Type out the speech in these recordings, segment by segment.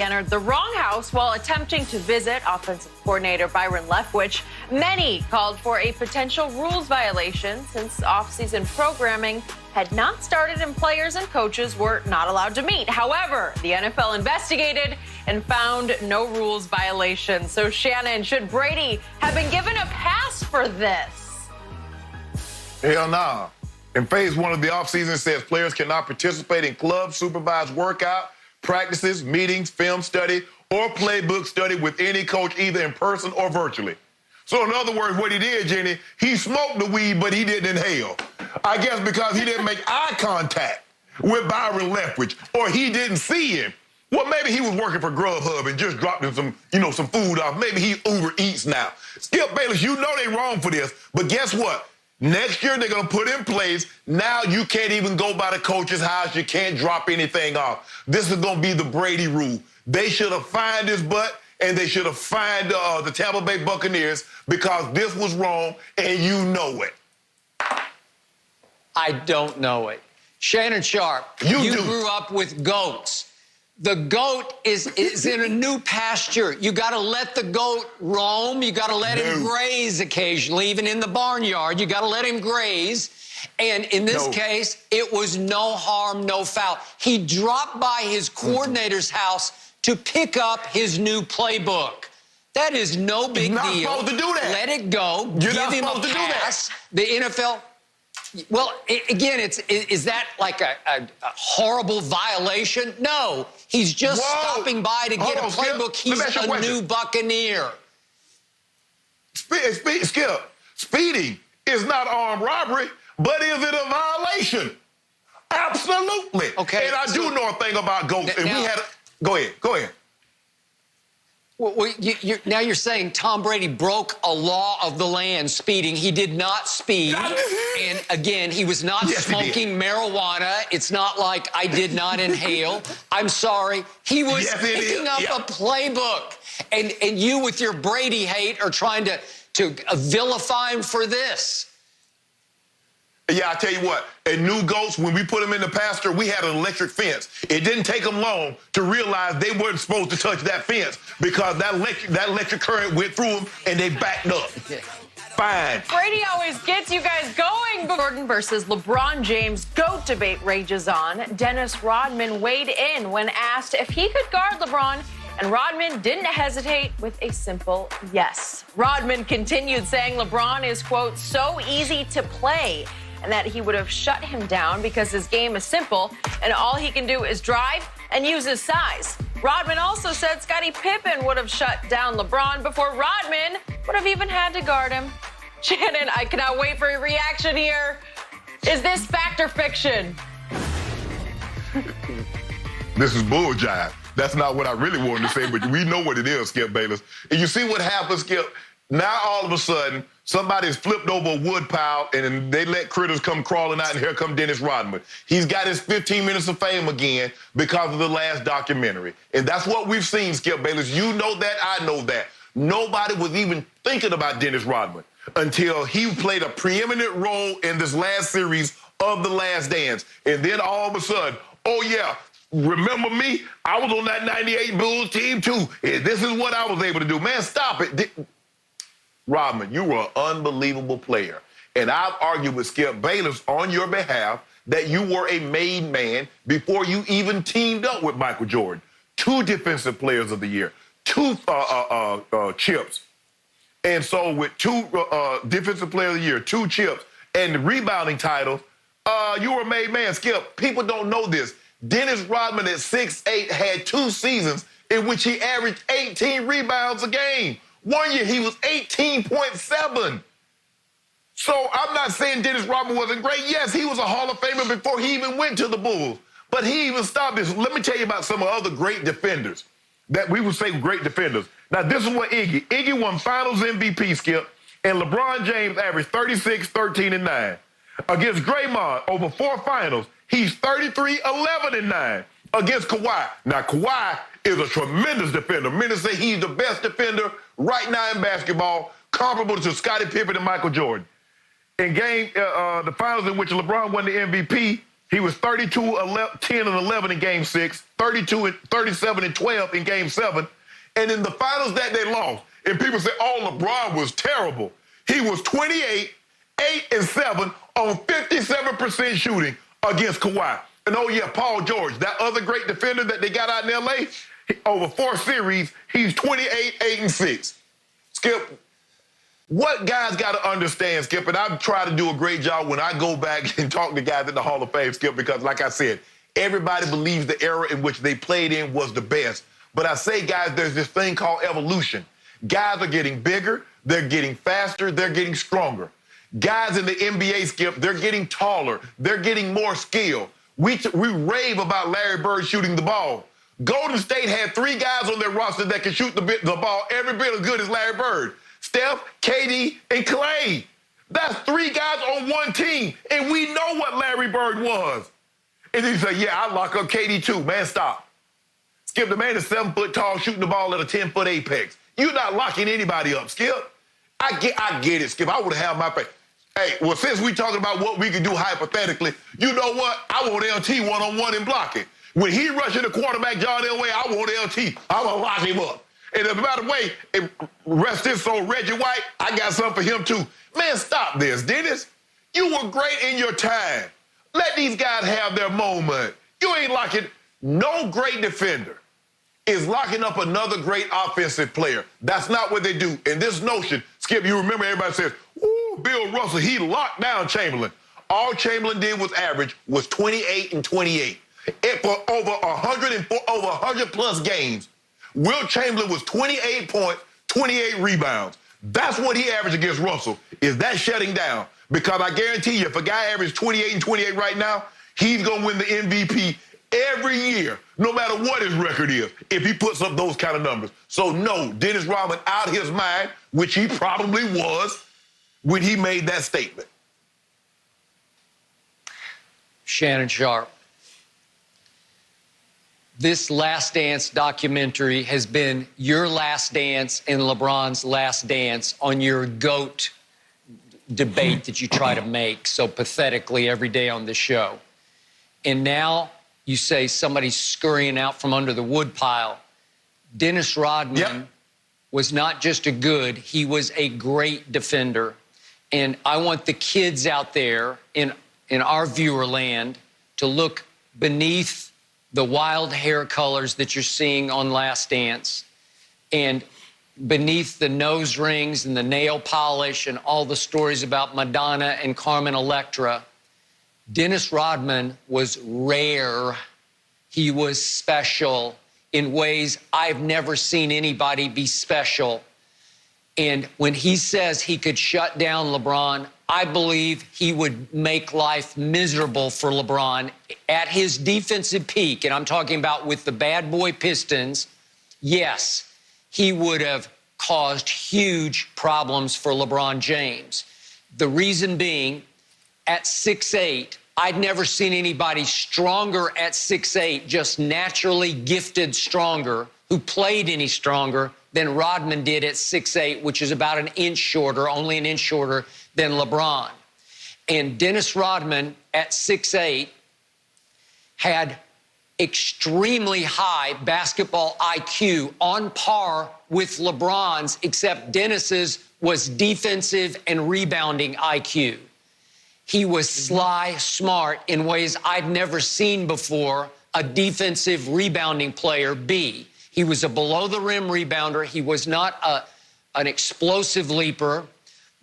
Entered the wrong house while attempting to visit offensive coordinator Byron Leftwich. Many called for a potential rules violation since offseason programming had not started and players and coaches were not allowed to meet. However, the NFL investigated and found no rules violation. So, Shannon, should Brady have been given a pass for this? Hell nah. In phase one of the offseason, it says players cannot participate in club supervised workout, practices, meetings, film study, or playbook study with any coach, either in person or virtually. So in other words, what he did, Jenny, he smoked the weed, but he didn't inhale. I guess because he didn't make eye contact with Byron Leftwich, or he didn't see him. Well, maybe he was working for Grubhub and just dropped him some food off. Maybe he Uber Eats now. Skip Bayless, you know they wrong for this, but guess what? Next year, they're going to put in place, now you can't even go by the coach's house. You can't drop anything off. This is going to be the Brady rule. They should have fined his butt, and they should have fined the Tampa Bay Buccaneers because this was wrong, and you know it. I don't know it. Shannon Sharpe, you grew up with goats. The goat is in a new pasture. You got to let the goat roam. You got to let him graze occasionally, even in the barnyard. You got to let him graze. And in this case, it was no harm, no foul. He dropped by his coordinator's house to pick up his new playbook. That is no big deal. You're not supposed to do that. Let it go. You're Give not him supposed a to pass. do that. The NFL... Well, again, is that like a horrible violation? No, he's just stopping by to get a playbook. He's a new Buccaneer. Skip, speeding is not armed robbery, but is it a violation? Absolutely. Okay. And I do know a thing about goats. And we had go ahead. Well, now you're saying Tom Brady broke a law of the land, speeding. He did not speed. And again, he was not smoking marijuana. It's not like I did not inhale. I'm sorry. He was picking up a playbook. And you with your Brady hate are trying to vilify him for this. Yeah, I tell you what, at New Goats, when we put them in the pasture, we had an electric fence. It didn't take them long to realize they weren't supposed to touch that fence because that electric current went through them and they backed up. Fine. Brady always gets you guys going. Jordan versus LeBron James GOAT debate rages on. Dennis Rodman weighed in when asked if he could guard LeBron, and Rodman didn't hesitate with a simple yes. Rodman continued saying LeBron is, quote, so easy to play, and that he would have shut him down because his game is simple and all he can do is drive and use his size. Rodman also said Scottie Pippen would have shut down LeBron before Rodman would have even had to guard him. Shannon, I cannot wait for your reaction here. Is this fact or fiction? This is bull jive. That's not what I really wanted to say, but we know what it is, Skip Bayless. And you see what happens, Skip? Now, all of a sudden, somebody's flipped over a wood pile, and they let critters come crawling out, and here come Dennis Rodman. He's got his 15 minutes of fame again because of the last documentary. And that's what we've seen, Skip Bayless. You know that, I know that. Nobody was even thinking about Dennis Rodman until he played a preeminent role in this last series of The Last Dance. And then all of a sudden, oh, yeah, remember me? I was on that 98 Bulls team, too. And this is what I was able to do. Man, stop it. Rodman, you were an unbelievable player. And I've argued with Skip Bayless on your behalf that you were a made man before you even teamed up with Michael Jordan. 2 Defensive Players of the Year, 2 chips. And so with 2 Defensive Player of the Year, 2 chips, and the rebounding titles, you were a made man. Skip, people don't know this. Dennis Rodman at 6'8" had 2 seasons in which he averaged 18 rebounds a game. One year, he was 18.7. So I'm not saying Dennis Rodman wasn't great. Yes, he was a Hall of Famer before he even went to the Bulls. But he even stopped this. Let me tell you about some of the other great defenders that we would say great defenders. Now, this is what Iggy won Finals MVP, Skip, and LeBron James averaged 36, 13, and 9. Against Draymond, over 4 finals, he's 33, 11, and 9. Against Kawhi. Now, Kawhi is a tremendous defender. Many say he's the best defender right now in basketball, comparable to Scottie Pippen and Michael Jordan. In the finals in which LeBron won the MVP, He was 32, 10, and 11 in Game 6, 32 and 37 and 12 in Game 7. And in the finals that they lost, and people say, oh, LeBron was terrible. He was 28, 8 and 7 on 57% shooting against Kawhi. And oh yeah, Paul George, that other great defender that they got out in LA, over 4 series, he's 28, 8 and 6. Skip, what guys got to understand, Skip, and I've tried to do a great job when I go back and talk to guys in the Hall of Fame, Skip, because like I said, everybody believes the era in which they played in was the best. But I say, guys, there's this thing called evolution. Guys are getting bigger, they're getting faster, they're getting stronger. Guys in the NBA, Skip, they're getting taller, they're getting more skill. We rave about Larry Bird shooting the ball. Golden State had 3 guys on their roster that can shoot the ball every bit as good as Larry Bird. Steph, KD, and Clay. That's 3 guys on one team, and we know what Larry Bird was. And then you say, yeah, I lock up KD too. Man, stop. Skip, the man is 7 foot tall shooting the ball at a 10-foot apex. You're not locking anybody up, Skip. I get it, Skip. I would have my face. Hey, well, since we talking about what we can do hypothetically, you know what? I want LT one-on-one and blocking. When he rushing the quarterback, John Elway, I want LT. I'm going to lock him up. And by the way, rest his soul, Reggie White, I got something for him too. Man, stop this, Dennis. You were great in your time. Let these guys have their moment. You ain't locking. No great defender is locking up another great offensive player. That's not what they do. And this notion, Skip, you remember everybody says, ooh, Bill Russell, he locked down Chamberlain. All Chamberlain did was average was 28 and 28. For over 100 plus games, Wilt Chamberlain was 28 points, 28 rebounds. That's what he averaged against Russell. Is that shutting down? Because I guarantee you, if a guy averages 28 and 28 right now, he's going to win the MVP every year, no matter what his record is, if he puts up those kind of numbers. So no, Dennis Rodman out of his mind, which he probably was when he made that statement. Shannon Sharpe. This Last Dance documentary has been your last dance and LeBron's last dance on your GOAT debate that you try to make so pathetically every day on this show. And now you say somebody's scurrying out from under the woodpile. Dennis Rodman was not just a good, he was a great defender. And I want the kids out there in our viewer land to look beneath the wild hair colors that you're seeing on Last Dance and beneath the nose rings and the nail polish and all the stories about Madonna and Carmen Electra. Dennis Rodman was rare. He was special in ways I've never seen anybody be special. And when he says he could shut down LeBron, I believe he would make life miserable for LeBron at his defensive peak. And I'm talking about with the bad boy Pistons. Yes, he would have caused huge problems for LeBron James. The reason being, at 6'8", I'd never seen anybody stronger at 6'8", just naturally gifted stronger, who played any stronger than Rodman did at 6'8", which is about an inch shorter, only an inch shorter than LeBron. And Dennis Rodman at 6'8" had extremely high basketball IQ, on par with LeBron's, except Dennis's was defensive and rebounding IQ. He was sly, smart in ways I'd never seen before a defensive rebounding player be. He was a below-the-rim rebounder. He was not an explosive leaper,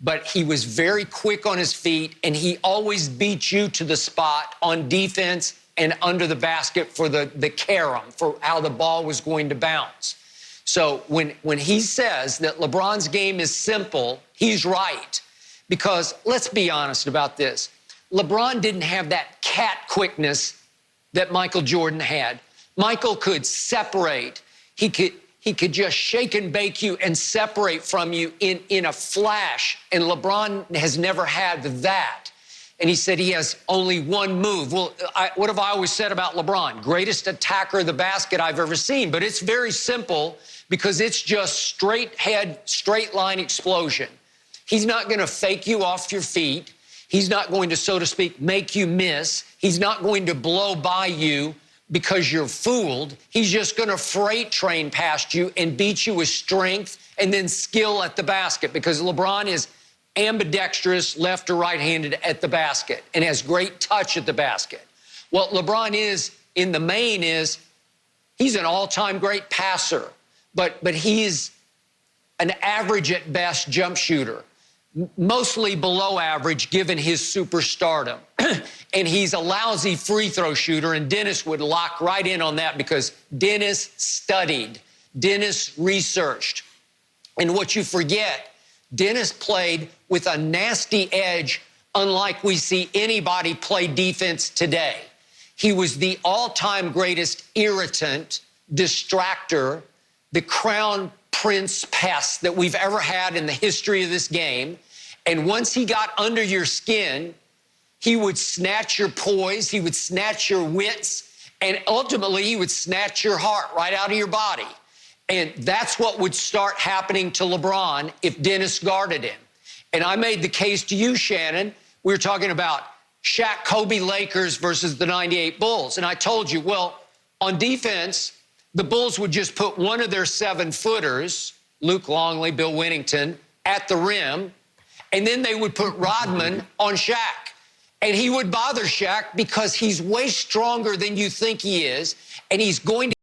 but he was very quick on his feet, and he always beat you to the spot on defense and under the basket for the carom, for how the ball was going to bounce. So when he says that LeBron's game is simple, he's right. Because let's be honest about this. LeBron didn't have that cat quickness that Michael Jordan had. Michael could separate. He could just shake and bake you and separate from you in a flash. And LeBron has never had that. And he said he has only one move. Well, what have I always said about LeBron? Greatest attacker of the basket I've ever seen. But it's very simple because it's just straight head, straight line explosion. He's not going to fake you off your feet. He's not going to, so to speak, make you miss. He's not going to blow by you because you're fooled. He's just going to freight train past you and beat you with strength and then skill at the basket, because LeBron is ambidextrous, left or right-handed at the basket, and has great touch at the basket. What LeBron is in the main is he's an all-time great passer, but he's an average at best jump shooter, mostly below average given his superstardom. And he's a lousy free throw shooter, and Dennis would lock right in on that because Dennis studied, Dennis researched. And what you forget, Dennis played with a nasty edge unlike we see anybody play defense today. He was the all-time greatest irritant, distractor, the crown prince pest that we've ever had in the history of this game. And once he got under your skin, he would snatch your poise, he would snatch your wits, and ultimately he would snatch your heart right out of your body. And that's what would start happening to LeBron if Dennis guarded him. And I made the case to you, Shannon. We were talking about Shaq, Kobe, Lakers versus the '98 Bulls. And I told you, well, on defense, the Bulls would just put one of their 7-footers, Luke Longley, Bill Winnington, at the rim, and then they would put Rodman on Shaq. And he would bother Shaq because he's way stronger than you think he is, and he's going to